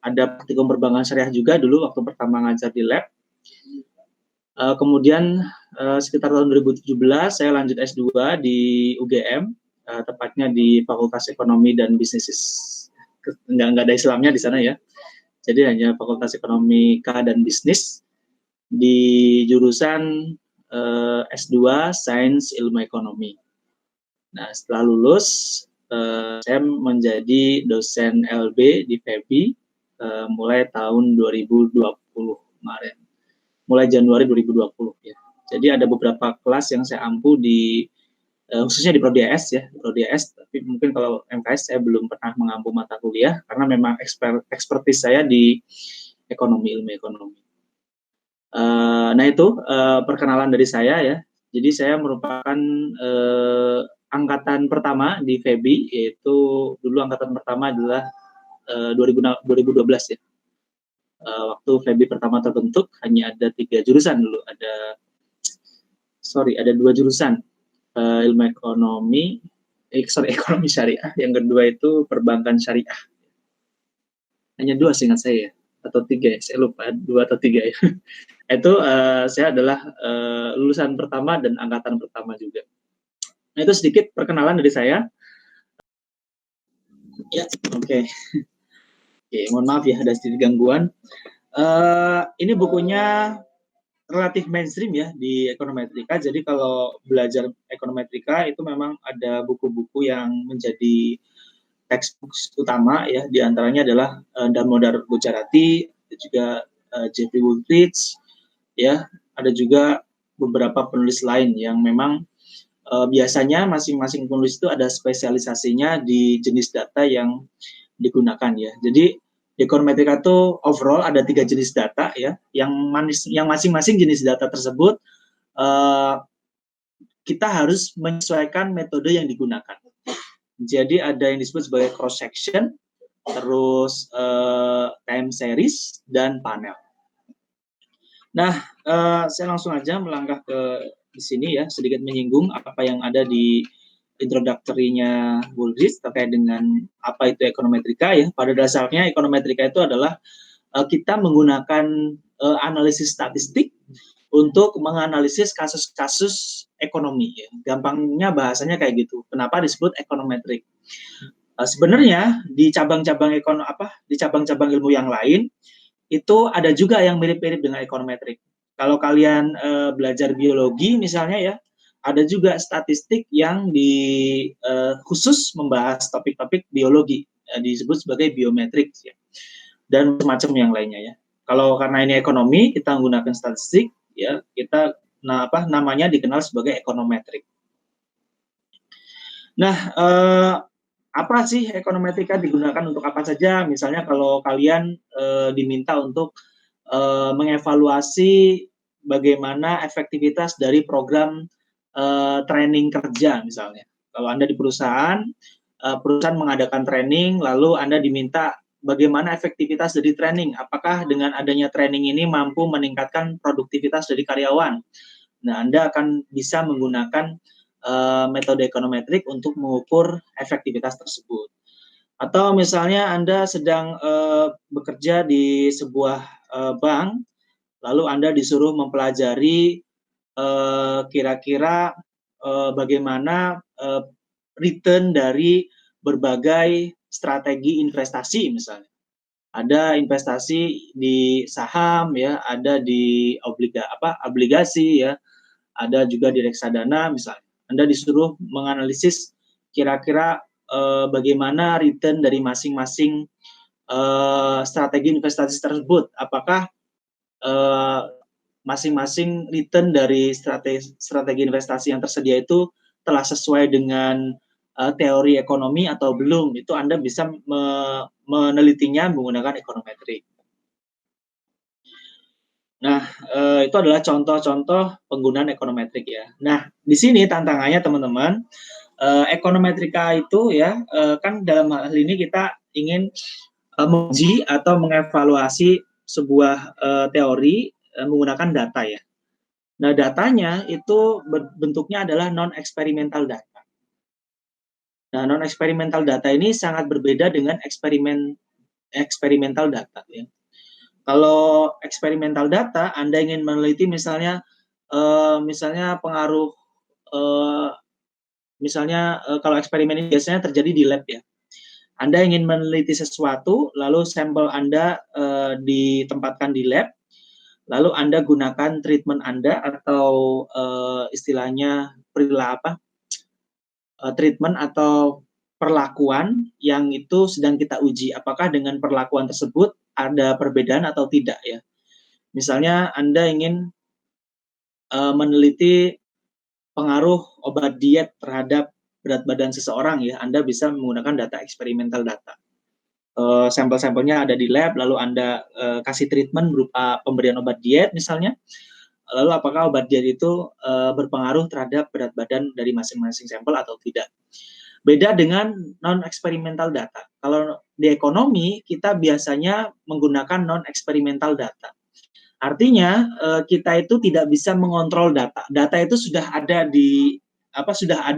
ada praktikum perbankan syariah juga dulu waktu pertama ngajar di lab. Kemudian sekitar tahun 2017 saya lanjut S2 di UGM, tepatnya di Fakultas Ekonomi dan Bisnis. Nggak ada Islamnya di sana ya. Jadi hanya Fakultas Ekonomi K dan Bisnis di jurusan S2 Sains Ilmu Ekonomi. Nah, setelah lulus saya menjadi dosen LB di FEBI mulai tahun 2020 kemarin. Mulai Januari 2020 ya. Jadi ada beberapa kelas yang saya ampu di khususnya di Prodi AS ya, Prodi AS, tapi mungkin kalau MKS saya belum pernah mengampu mata kuliah karena memang expertise saya di ekonomi, ilmu ekonomi. Nah itu perkenalan dari saya ya. Jadi saya merupakan angkatan pertama di FEBI, yaitu dulu angkatan pertama adalah 2012 ya. Waktu FEBI pertama terbentuk hanya ada 3 jurusan dulu, ada 2 jurusan, ilmu ekonomi, ekonomi syariah, yang kedua itu perbankan syariah. Hanya 2 seingat saya ya, atau 3 ya, saya lupa 2 atau 3 ya. Itu saya adalah lulusan pertama dan angkatan pertama juga. Nah itu sedikit perkenalan dari saya. Ya, oke. Oke, mohon maaf ya ada sedikit gangguan. Ini bukunya relatif mainstream ya di ekonometrika. Jadi kalau belajar ekonometrika itu memang ada buku-buku yang menjadi textbook utama ya. Di antaranya adalah Damodar Gujarati, juga Jeffrey Woolrich, ya. Ada juga beberapa penulis lain yang memang biasanya masing-masing penulis itu ada spesialisasinya di jenis data yang digunakan ya. Jadi di ekonometrika itu overall ada 3 jenis data ya, yang masing-masing jenis data tersebut kita harus menyesuaikan metode yang digunakan. Jadi ada yang disebut sebagai cross section, terus time series dan panel. Nah, saya langsung aja melangkah ke di sini ya, sedikit menyinggung apa yang ada di introductory-nya Woolrich terkait dengan apa itu ekonometrika ya. Pada dasarnya ekonometrika itu adalah kita menggunakan analisis statistik untuk menganalisis kasus-kasus ekonomi ya. Gampangnya bahasanya kayak gitu. Kenapa disebut ekonometrik? Sebenarnya di cabang-cabang ilmu yang lain itu ada juga yang mirip-mirip dengan ekonometrik. Kalau kalian belajar biologi misalnya ya, ada juga statistik yang khusus membahas topik-topik biologi, disebut sebagai biometrik ya, dan macam yang lainnya ya. Kalau karena ini ekonomi, kita menggunakan statistik ya, kita namanya dikenal sebagai ekonometrik. Nah, apa sih ekonometrika digunakan untuk apa saja? Misalnya kalau kalian diminta untuk mengevaluasi bagaimana efektivitas dari program training kerja misalnya. Kalau Anda di perusahaan mengadakan training, lalu Anda diminta bagaimana efektivitas dari training. Apakah dengan adanya training ini mampu meningkatkan produktivitas dari karyawan? Nah, Anda akan bisa menggunakan metode ekonometrik untuk mengukur efektivitas tersebut. Atau misalnya Anda sedang bekerja di sebuah bank, lalu Anda disuruh mempelajari kira-kira bagaimana return dari berbagai strategi investasi misalnya. Ada investasi di saham ya, ada di obligasi ya, ada juga di reksadana misalnya. Anda disuruh menganalisis kira-kira bagaimana return dari masing-masing strategi investasi tersebut. Apakah masing-masing return dari strategi investasi yang tersedia itu telah sesuai dengan teori ekonomi atau belum. Itu Anda bisa menelitinya menggunakan ekonometrik. Nah, itu adalah contoh-contoh penggunaan ekonometrik ya. Nah, di sini tantangannya teman-teman, ekonometrika itu ya, kan dalam hal ini kita ingin menguji atau mengevaluasi sebuah teori menggunakan data ya. Nah, datanya itu bentuknya adalah non-eksperimental data. Nah, non-eksperimental data ini sangat berbeda dengan eksperimental data ya. Kalau eksperimental data, Anda ingin meneliti misalnya pengaruh kalau eksperimen ini biasanya terjadi di lab ya. Anda ingin meneliti sesuatu, lalu sampel Anda ditempatkan di lab, lalu Anda gunakan treatment Anda atau istilahnya treatment atau perlakuan yang itu sedang kita uji. Apakah dengan perlakuan tersebut ada perbedaan atau tidak ya? Misalnya Anda ingin meneliti pengaruh obat diet terhadap berat badan seseorang ya, Anda bisa menggunakan data eksperimental data. Sampel-sampelnya ada di lab, lalu Anda kasih treatment berupa pemberian obat diet misalnya, lalu apakah obat diet itu berpengaruh terhadap berat badan dari masing-masing sampel atau tidak. Beda dengan non-eksperimental data. Kalau di ekonomi, kita biasanya menggunakan non-eksperimental data. Artinya kita itu tidak bisa mengontrol data. Data itu sudah ada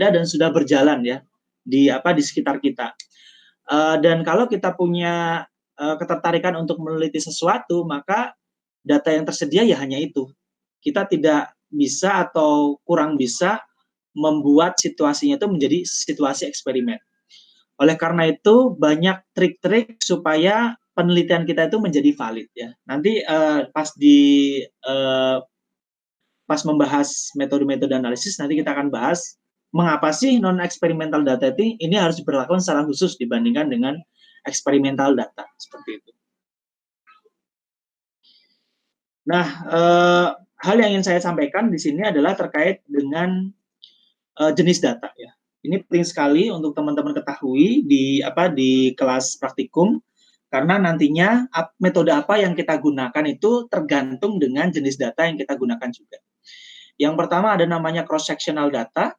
dan sudah berjalan ya di sekitar kita. Dan kalau kita punya ketertarikan untuk meneliti sesuatu, maka data yang tersedia ya hanya itu. Kita tidak bisa atau kurang bisa membuat situasinya itu menjadi situasi eksperimen. Oleh karena itu banyak trik-trik supaya penelitian kita itu menjadi valid ya. Nanti pas membahas metode-metode analisis nanti kita akan bahas mengapa sih non eksperimental data ini harus diberlakukan secara khusus dibandingkan dengan eksperimental data seperti itu. Nah, hal yang ingin saya sampaikan di sini adalah terkait dengan jenis data ya. Ini penting sekali untuk teman-teman ketahui di kelas praktikum karena nantinya metode apa yang kita gunakan itu tergantung dengan jenis data yang kita gunakan juga. Yang pertama ada namanya cross sectional data.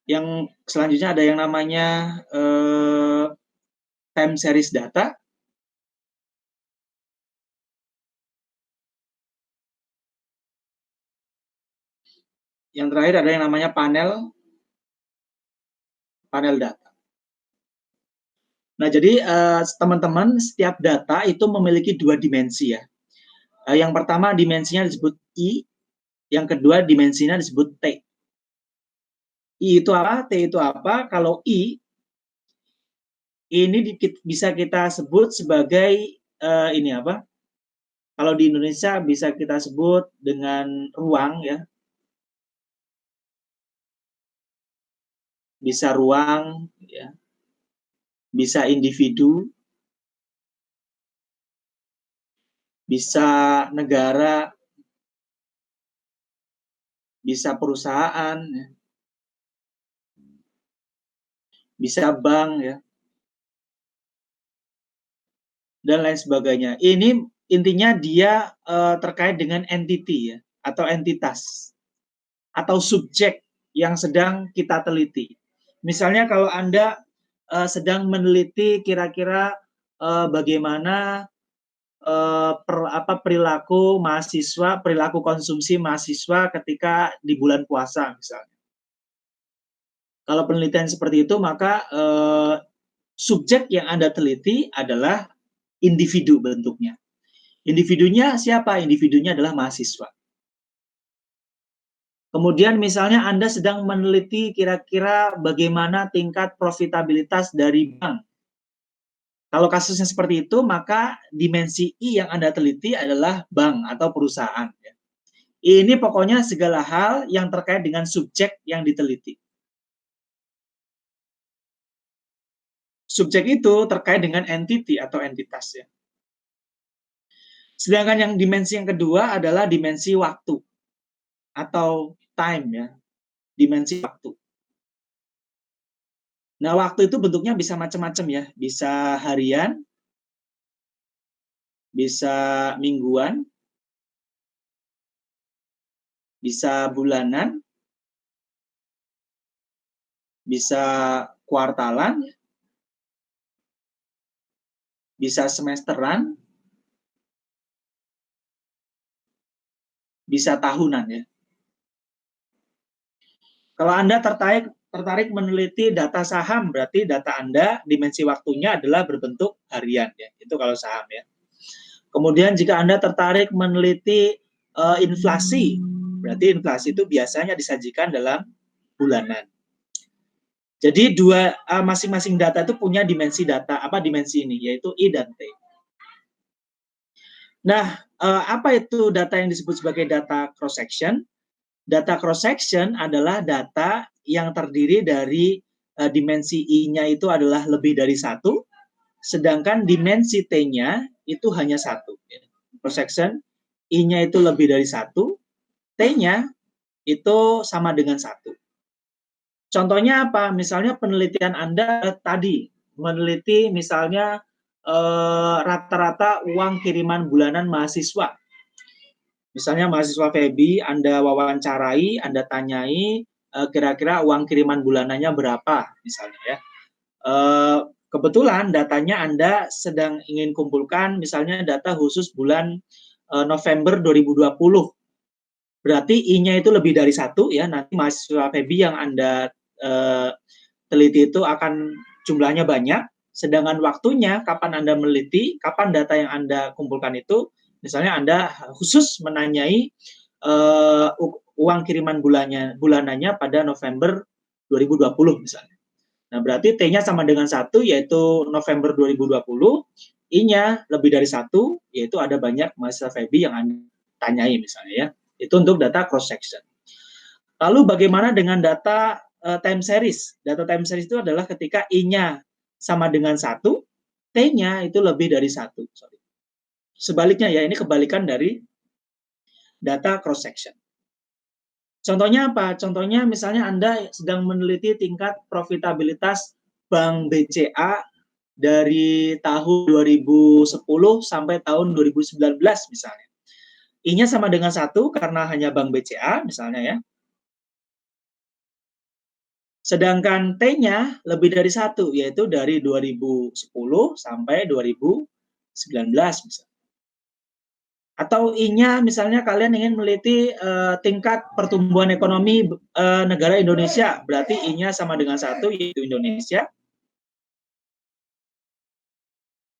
Yang selanjutnya ada yang namanya time series data. Yang terakhir ada yang namanya panel data. Nah, jadi teman-teman setiap data itu memiliki dua dimensi ya. Yang pertama dimensinya disebut I, yang kedua dimensinya disebut T. I itu apa? T itu apa? Kalau I ini bisa kita sebut sebagai kalau di Indonesia bisa kita sebut dengan ruang ya. Bisa ruang ya. Bisa individu, bisa negara, bisa perusahaan, ya. Bisa bank ya, dan lain sebagainya. Ini intinya dia terkait dengan entity ya, atau entitas, atau subjek yang sedang kita teliti. Misalnya kalau Anda sedang meneliti kira-kira bagaimana perilaku mahasiswa, perilaku konsumsi mahasiswa ketika di bulan puasa misalnya. Kalau penelitian seperti itu, maka subjek yang Anda teliti adalah individu bentuknya. Individunya siapa? Individunya adalah mahasiswa. Kemudian misalnya Anda sedang meneliti kira-kira bagaimana tingkat profitabilitas dari bank. Kalau kasusnya seperti itu, maka dimensi I yang Anda teliti adalah bank atau perusahaan. Ini pokoknya segala hal yang terkait dengan subjek yang diteliti. subjek itu terkait dengan entity atau entitas ya. Sedangkan yang dimensi yang kedua adalah dimensi waktu atau time ya, dimensi waktu. Nah, waktu itu bentuknya bisa macam-macam ya, bisa harian, bisa mingguan, bisa bulanan, bisa kuartalan, bisa semesteran, bisa tahunan ya. Kalau Anda tertarik meneliti data saham, berarti data Anda dimensi waktunya adalah berbentuk harian ya. Itu kalau saham ya. Kemudian jika Anda tertarik meneliti inflasi, berarti inflasi itu biasanya disajikan dalam bulanan. Jadi masing-masing data itu punya dimensi dimensi ini, yaitu I dan T. Nah, apa itu data yang disebut sebagai data cross section? Data cross section adalah data yang terdiri dari dimensi I-nya itu adalah lebih dari 1, sedangkan dimensi T-nya itu hanya 1. Cross section, I-nya itu lebih dari 1, T-nya itu sama dengan 1. Contohnya apa? Misalnya penelitian Anda tadi, meneliti misalnya rata-rata uang kiriman bulanan mahasiswa. Misalnya mahasiswa Febi, Anda wawancarai, Anda tanyai, kira-kira uang kiriman bulanannya berapa, misalnya ya. Kebetulan datanya Anda sedang ingin kumpulkan, misalnya data khusus bulan November 2020. Berarti I-nya itu lebih dari 1 ya, nanti mahasiswa Febi yang Anda teliti itu akan jumlahnya banyak, sedangkan waktunya, kapan Anda meneliti, kapan data yang Anda kumpulkan itu, misalnya Anda khusus menanyai uang kiriman bulanannya pada November 2020 misalnya. Nah, berarti T-nya sama dengan 1, yaitu November 2020, I-nya lebih dari 1, yaitu ada banyak mahasiswa Febi yang Anda tanyai misalnya ya. Itu untuk data cross section. Lalu bagaimana dengan data time series? Data time series itu adalah ketika I-nya sama dengan 1, T-nya itu lebih dari 1. Sebaliknya ya, ini kebalikan dari data cross section. Contohnya apa? Contohnya misalnya Anda sedang meneliti tingkat profitabilitas Bank BCA dari tahun 2010 sampai tahun 2019 misalnya. I-nya sama dengan 1 karena hanya Bank BCA misalnya ya. Sedangkan T-nya lebih dari 1, yaitu dari 2010 sampai 2019 misalnya. Atau I-nya misalnya kalian ingin meneliti tingkat pertumbuhan ekonomi negara Indonesia, berarti I-nya sama dengan 1, yaitu Indonesia.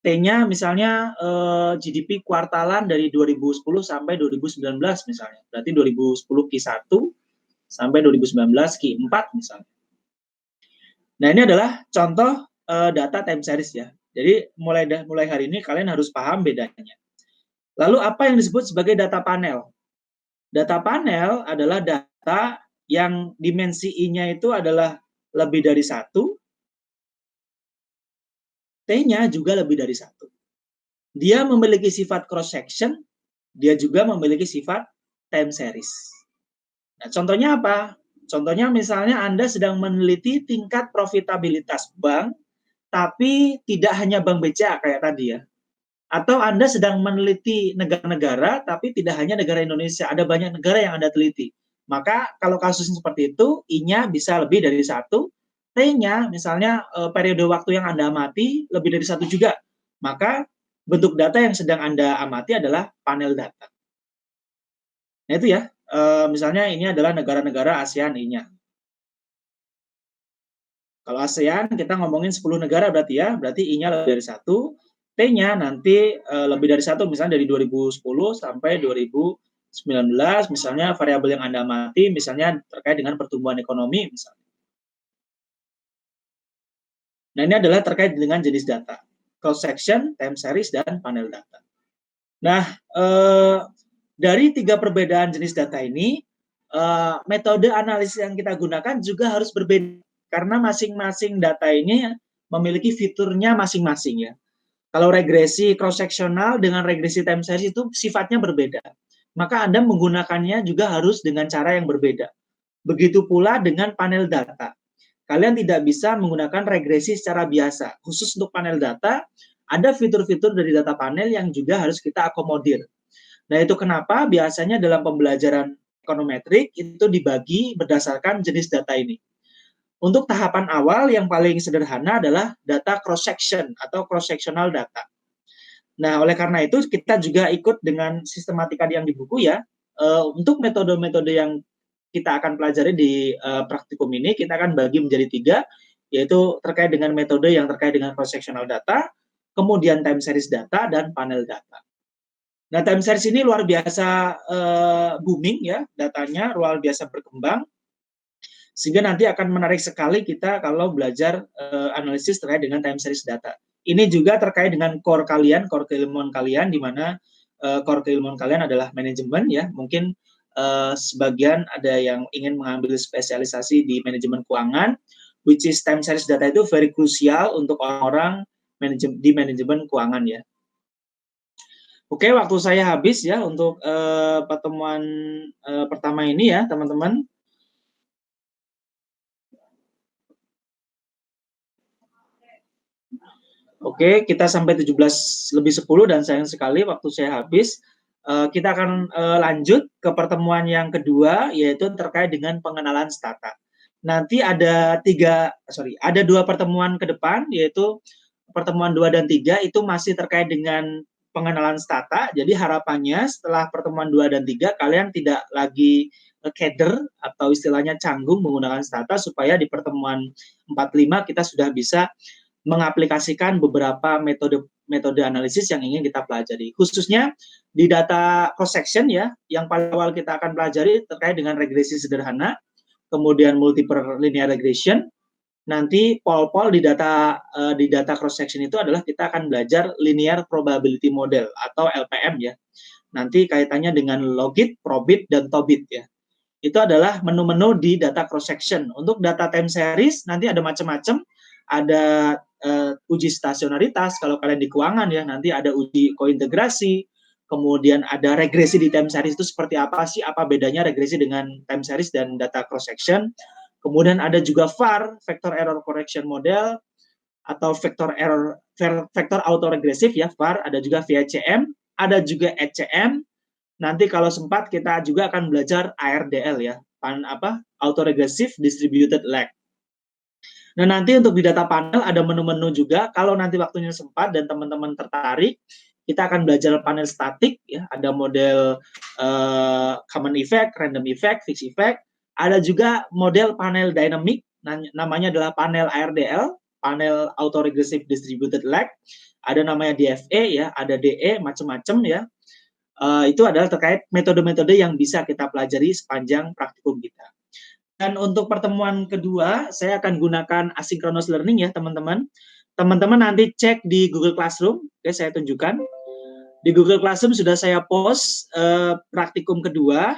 T-nya misalnya GDP kuartalan dari 2010 sampai 2019 misalnya, berarti 2010 Q1 sampai 2019 Q4 misalnya. Nah, ini adalah contoh data time series ya. Jadi mulai hari ini kalian harus paham bedanya. Lalu apa yang disebut sebagai data panel? Data panel adalah data yang dimensi I-nya itu adalah lebih dari 1, T-nya juga lebih dari 1. Dia memiliki sifat cross section, dia juga memiliki sifat time series. Nah, contohnya apa? Contohnya misalnya Anda sedang meneliti tingkat profitabilitas bank, tapi tidak hanya Bank BCA kayak tadi ya. Atau Anda sedang meneliti negara-negara, tapi tidak hanya negara Indonesia, ada banyak negara yang Anda teliti. Maka kalau kasusnya seperti itu, I-nya bisa lebih dari 1, T-nya misalnya periode waktu yang Anda amati lebih dari 1 juga. Maka bentuk data yang sedang Anda amati adalah panel data. Nah itu ya, misalnya ini adalah negara-negara ASEAN I-nya. Kalau ASEAN kita ngomongin 10 negara berarti ya, berarti I-nya lebih dari 1, T-nya nanti lebih dari 1, misalnya dari 2010 sampai 2019, misalnya variabel yang Anda amati, misalnya terkait dengan pertumbuhan ekonomi misalnya. Nah, ini adalah terkait dengan jenis data, cross section, time series, dan panel data. Nah, dari 3 perbedaan jenis data ini, metode analisis yang kita gunakan juga harus berbeda. Karena masing-masing data ini memiliki fiturnya masing-masing ya. Kalau regresi cross-sectional dengan regresi time series itu sifatnya berbeda. Maka Anda menggunakannya juga harus dengan cara yang berbeda. Begitu pula dengan panel data. Kalian tidak bisa menggunakan regresi secara biasa. Khusus untuk panel data, ada fitur-fitur dari data panel yang juga harus kita akomodir. Nah, itu kenapa biasanya dalam pembelajaran ekonometrik itu dibagi berdasarkan jenis data ini. Untuk tahapan awal yang paling sederhana adalah data cross-section atau cross-sectional data. Nah, oleh karena itu kita juga ikut dengan sistematika yang di buku ya. Untuk metode-metode yang kita akan pelajari di praktikum ini, kita akan bagi menjadi 3, yaitu terkait dengan metode yang terkait dengan cross-sectional data, kemudian time series data, dan panel data. Nah, time series ini luar biasa booming ya, datanya luar biasa berkembang, sehingga nanti akan menarik sekali kita kalau belajar analisis terkait dengan time series data. Ini juga terkait dengan core kalian, core keilmuan kalian, di mana core keilmuan kalian adalah manajemen ya, mungkin sebagian ada yang ingin mengambil spesialisasi di manajemen keuangan, which is time series data itu very krusial untuk orang-orang di manajemen keuangan ya. Oke, waktu saya habis ya untuk pertemuan pertama ini ya, teman-teman. Oke, kita sampai 17:10 dan sayang sekali waktu saya habis. Kita akan lanjut ke pertemuan yang kedua, yaitu terkait dengan pengenalan stata. Nanti ada 2 pertemuan ke depan, yaitu pertemuan 2 dan 3 itu masih terkait dengan pengenalan stata. Jadi harapannya setelah pertemuan 2 dan 3 kalian tidak lagi keder atau istilahnya canggung menggunakan stata, supaya di pertemuan 4-5 kita sudah bisa mengaplikasikan beberapa metode analisis yang ingin kita pelajari. Khususnya di data cross-section ya, yang paling awal kita akan pelajari terkait dengan regresi sederhana, kemudian multiple linear regression. Nanti pol-pol di data cross-section itu adalah kita akan belajar linear probability model atau LPM ya. Nanti kaitannya dengan logit, probit, dan tobit ya. Itu adalah menu-menu di data cross-section. Untuk data time series nanti ada macam-macam. Ada uji stasionaritas kalau kalian di keuangan ya, nanti ada uji kointegrasi, kemudian ada regresi di time series itu seperti apa sih, apa bedanya regresi dengan time series dan data cross section. Kemudian ada juga VAR, vector error correction model, atau vector autoregressive ya, VAR, ada juga VACM, ada juga ECM. Nanti kalau sempat kita juga akan belajar ARDL ya, autoregressive distributed lag. Nah, nanti untuk di data panel ada menu-menu juga. Kalau nanti waktunya sempat dan teman-teman tertarik, kita akan belajar panel statik ya. Ada model common effect, random effect, fixed effect. Ada juga model panel dynamic, namanya adalah panel ARDL, panel autoregressive distributed lag. Ada namanya DFE ya, ada DE, macam-macam ya. Itu adalah terkait metode-metode yang bisa kita pelajari sepanjang praktikum kita. Dan untuk pertemuan kedua, saya akan gunakan asynchronous learning ya, teman-teman. Teman-teman nanti cek di Google Classroom. Oke, saya tunjukkan. Di Google Classroom sudah saya post praktikum kedua.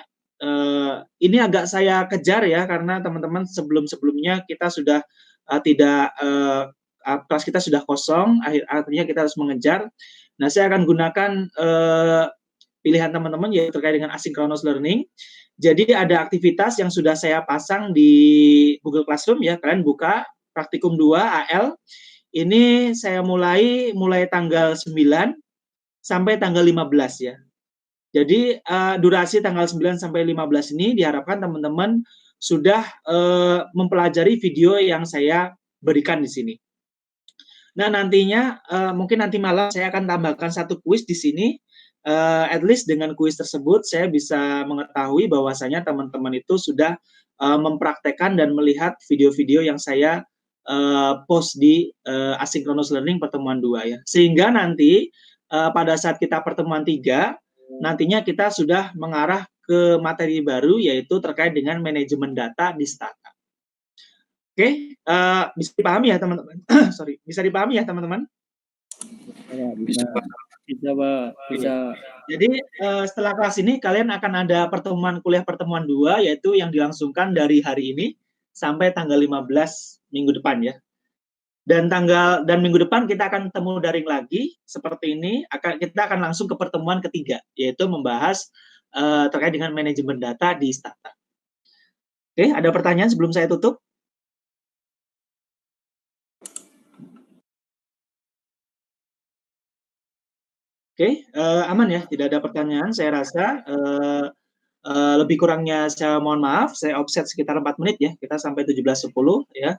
Ini agak saya kejar ya, karena teman-teman sebelum-sebelumnya kita sudah kelas kita sudah kosong, artinya kita harus mengejar. Nah, saya akan gunakan pilihan teman-teman yaitu terkait dengan asynchronous learning. Jadi ada aktivitas yang sudah saya pasang di Google Classroom ya, kalian buka praktikum 2 AL. Ini saya mulai tanggal 9 sampai tanggal 15 ya. Jadi durasi tanggal 9 sampai 15 ini diharapkan teman-teman sudah mempelajari video yang saya berikan di sini. Nah, nantinya mungkin nanti malam saya akan tambahkan satu kuis di sini. At least dengan kuis tersebut saya bisa mengetahui bahwasanya teman-teman itu sudah mempraktekkan dan melihat video-video yang saya post di asynchronous learning pertemuan 2 ya. Sehingga nanti pada saat kita pertemuan 3 nantinya kita sudah mengarah ke materi baru yaitu terkait dengan manajemen data di Stata. Oke, bisa dipahami ya teman-teman? Bisa dipahami ya teman-teman? Bisa, Pak. Bisa. Jadi setelah kelas ini kalian akan ada kuliah pertemuan 2 yaitu yang dilangsungkan dari hari ini sampai tanggal 15 minggu depan ya. Dan minggu depan kita akan temu daring lagi seperti ini. Kita akan langsung ke pertemuan ketiga, yaitu membahas terkait dengan manajemen data di startup. Oke, ada pertanyaan sebelum saya tutup? Oke, aman ya, tidak ada pertanyaan. Saya rasa lebih kurangnya saya mohon maaf. Saya offset sekitar 4 menit ya. Kita sampai 17.10 ya.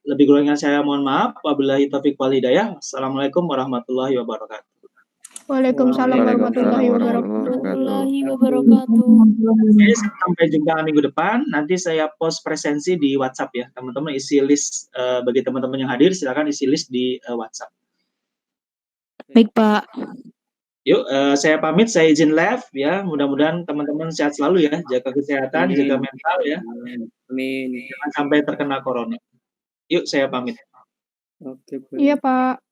Lebih kurangnya saya mohon maaf. Wabillahi taufiq wal hidayah. Assalamualaikum warahmatullahi wabarakatuh. Waalaikumsalam warahmatullahi wabarakatuh. Oke, sampai jumpa minggu depan. Nanti saya post presensi di WhatsApp ya, teman-teman. Isi list bagi teman-teman yang hadir, silakan isi list di WhatsApp. Baik, Pak. Yuk, saya pamit, saya izin live ya. Mudah-mudahan teman-teman sehat selalu ya, jaga kesehatan, jaga mental ya. Amin. Jangan sampai terkena corona. Yuk, saya pamit. Oke, Iya, Pak.